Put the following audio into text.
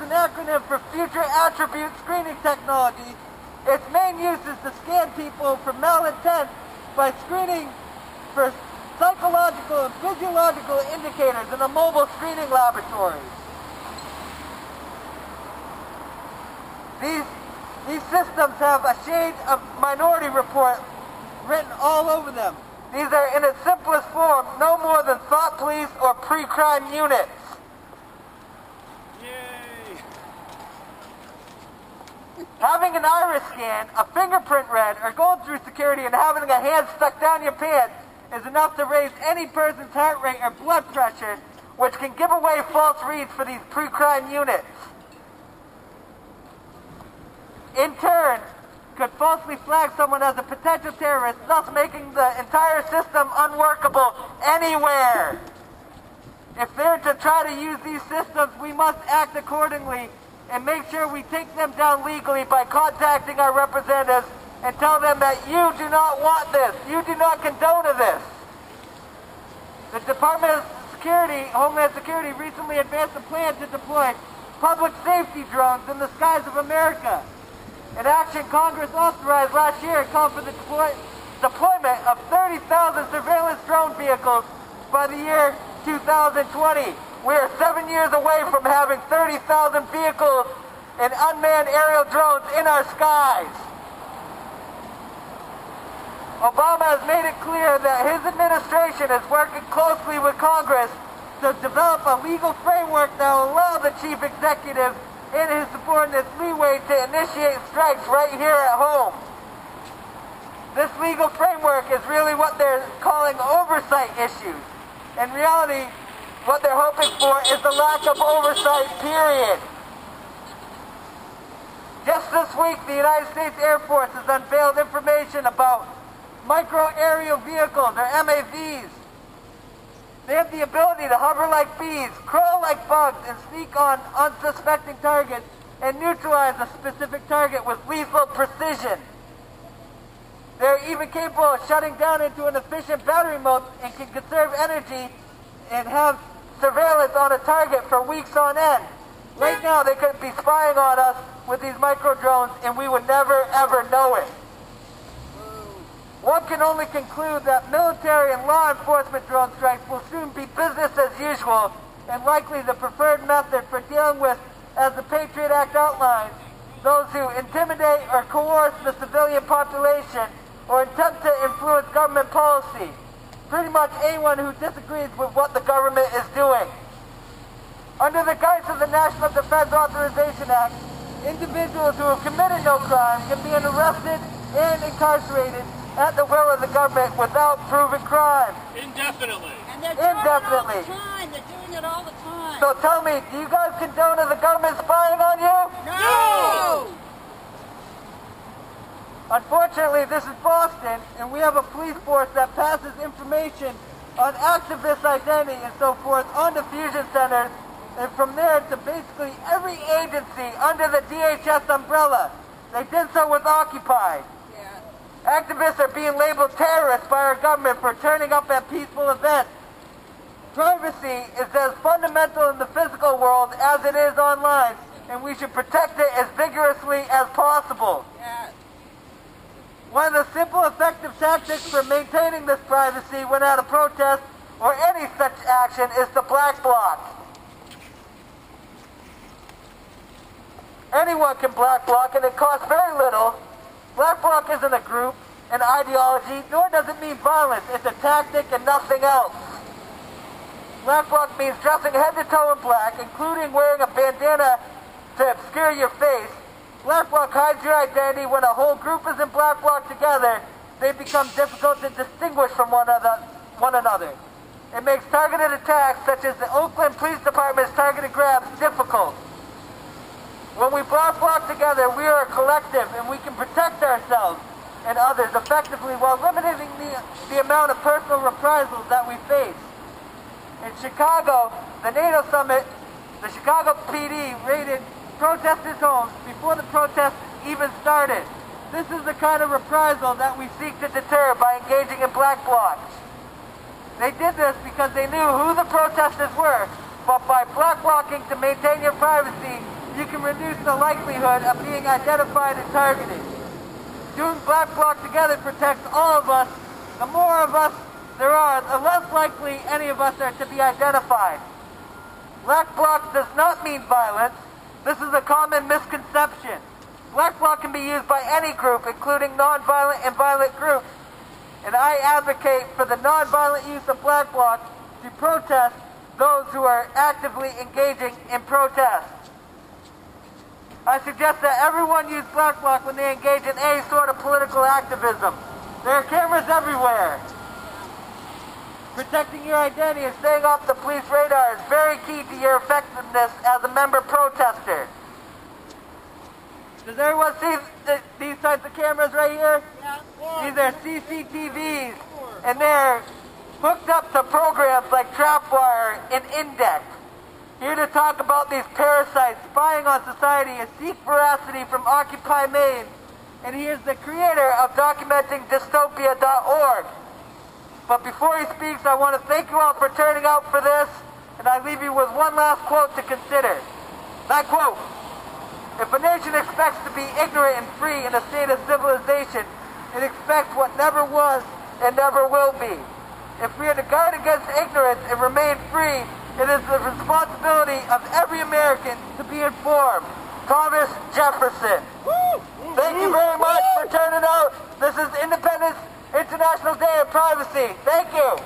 an acronym for Future Attribute Screening Technology. Its main use is to scan people for malintent by screening for psychological and physiological indicators in a mobile screening laboratory. These systems have a shade of Minority Report written all over them. These are, in its simplest form, no more than thought police or pre-crime units. Yay! Having an iris scan, a fingerprint read, or going through security and having a hand stuck down your pants is enough to raise any person's heart rate or blood pressure, which can give away false reads for these pre-crime units. In turn, could falsely flag someone as a potential terrorist, thus making the entire system unworkable anywhere. If they're to try to use these systems, we must act accordingly and make sure we take them down legally by contacting our representatives and tell them that you do not want this, you do not condone this. The Department of Homeland Security recently advanced a plan to deploy public safety drones in the skies of America. An action Congress authorized last year called for the deployment of 30,000 surveillance drone vehicles by the year 2020. We are 7 years away from having 30,000 vehicles and unmanned aerial drones in our skies. Obama has made it clear that his administration is working closely with Congress to develop a legal framework that will allow the chief executive and his subordinates leeway to initiate strikes right here at home. This legal framework is really what they're calling oversight issues. In reality, what they're hoping for is the lack of oversight, period. Just this week, the United States Air Force has unveiled information about micro-aerial vehicles, or MAVs. They have the ability to hover like bees, crawl like bugs, and sneak on unsuspecting targets and neutralize a specific target with lethal precision. They're even capable of shutting down into an efficient battery mode and can conserve energy and have surveillance on a target for weeks on end. Right now, they could be spying on us with these micro drones, and we would never, ever know it. One can only conclude that military and law enforcement drone strikes will soon be business as usual and likely the preferred method for dealing with, as the Patriot Act outlines, those who intimidate or coerce the civilian population or attempt to influence government policy. Pretty much anyone who disagrees with what the government is doing. Under the guise of the National Defense Authorization Act, individuals who have committed no crime can be arrested and incarcerated at the will of the government without proven crime. Indefinitely. And they're doing Indefinitely. it all the time. They're doing it all the time. So tell me, do you guys condone the government spying on you? No! Unfortunately, this is Boston, and we have a police force that passes information on activist identity and so forth on the fusion centers, and from there to basically every agency under the DHS umbrella. They did so with Occupy. Activists are being labeled terrorists by our government for turning up at peaceful events. Privacy is as fundamental in the physical world as it is online, and we should protect it as vigorously as possible. One of the simple, effective tactics for maintaining this privacy when at a protest or any such action is to black block. Anyone can black block, and it costs very little. Black bloc isn't a group, an ideology, nor does it mean violence. It's a tactic and nothing else. Black bloc means dressing head to toe in black, including wearing a bandana to obscure your face. Black bloc hides your identity. When a whole group is in black bloc together, they become difficult to distinguish from one another. It makes targeted attacks, such as the Oakland Police Department's targeted grabs, difficult. When we black bloc together, we are a collective, and we can protect ourselves and others effectively while limiting the amount of personal reprisals that we face. In Chicago, the NATO summit, the Chicago PD raided protesters' homes before the protest even started. This is the kind of reprisal that we seek to deter by engaging in black blocs. They did this because they knew who the protesters were, but by black blocking to maintain your privacy, you can reduce the likelihood of being identified and targeted. Doing Black Bloc together protects all of us. The more of us there are, the less likely any of us are to be identified. Black Bloc does not mean violence. This is a common misconception. Black Bloc can be used by any group, including non-violent and violent groups, and I advocate for the non-violent use of Black Bloc to protest those who are actively engaging in protest. I suggest that everyone use Black Bloc when they engage in any sort of political activism. There are cameras everywhere. Protecting your identity and staying off the police radar is very key to your effectiveness as a member protester. Does everyone see these types of cameras right here? Yeah. These are CCTVs, and they're hooked up to programs like Trapwire and Index. Here to talk about these parasites spying on society is Seek Veracity from Occupy Maine, and he is the creator of documentingdystopia.org. But before he speaks, I want to thank you all for turning out for this, and I leave you with one last quote to consider. That quote: "If a nation expects to be ignorant and free in a state of civilization, it expects what never was and never will be. If we are to guard against ignorance and remain free, it is the responsibility of every American to be informed." Thomas Jefferson. Thank you very much for turning out. This is Independence International Day of Privacy. Thank you.